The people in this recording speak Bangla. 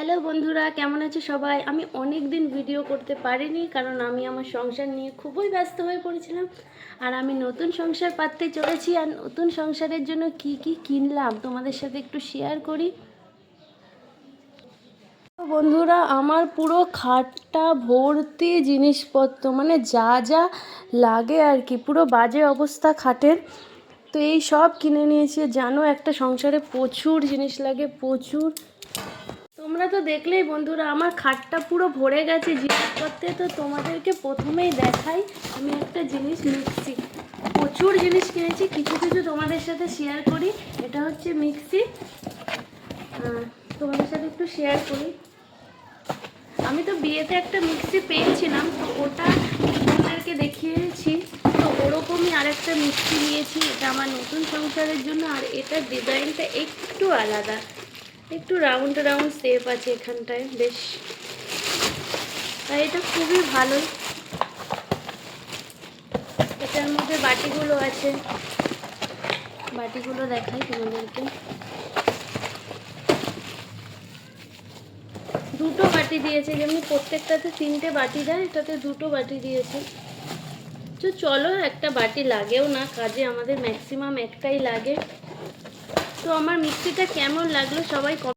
হ্যালো বন্ধুরা, কেমন আছো সবাই? আমি অনেক দিন ভিডিও করতে পারিনি, কারণ আমি আমার সংসার নিয়ে খুবই ব্যস্ত হয়ে পড়েছিলাম। আর আমি নতুন সংসার পাততে চলেছি, আর নতুন সংসারের জন্য কি কি কিনলাম তোমাদের সাথে একটু শেয়ার করি। তো বন্ধুরা, আমার পুরো খাটটা ভর্তি জিনিসপত্র, মানে যা যা লাগে আর কি, পুরো বাজে অবস্থা খাটের। তো এই সব কিনে নিয়েছি। জানো, একটা সংসারে প্রচুর জিনিস লাগে, প্রচুর। তোমরা তো দেখলেই বন্ধুরা, আমার খাটটা পুরো ভরে গেছে জিনিসপত্রে। তো তোমাদেরকে প্রথমেই দেখাই আমি একটা জিনিস, মিক্সি। প্রচুর জিনিস কিনেছি, কিছু কিছু তোমাদের সাথে শেয়ার করি। এটা হচ্ছে মিক্সি, তোমাদের সাথে একটু শেয়ার করি। আমি তো বিয়েতে একটা মিক্সি পেয়েছিলাম, তো ওটা তোমাদেরকে দেখিয়েছি। তো ওরকমই আরেকটা মিক্সি নিয়েছি, এটা আমার নতুন সংসারের জন্য। আর এটার ডিজাইনটা একটু আলাদা, একটু রাউন্ড রাউন্ড শেপ আছে এখানটায়, বেশ। তাই এটা খুবই ভালো। এটার মধ্যে বাটিগুলো আছে, বাটিগুলো দেখাই তোমাদেরকে। দুটো বাটি দিয়েছে, যেমনি প্রত্যেকটাতে 3টে বাটি দেয়, এটাতে 2টো বাটি দিয়েছে। তো চলো, একটা বাটি লাগেও না কাজে, আমাদের ম্যাক্সিমাম একটাই লাগে। তো আমার মিক্সিটা কেমন লাগলো সবাই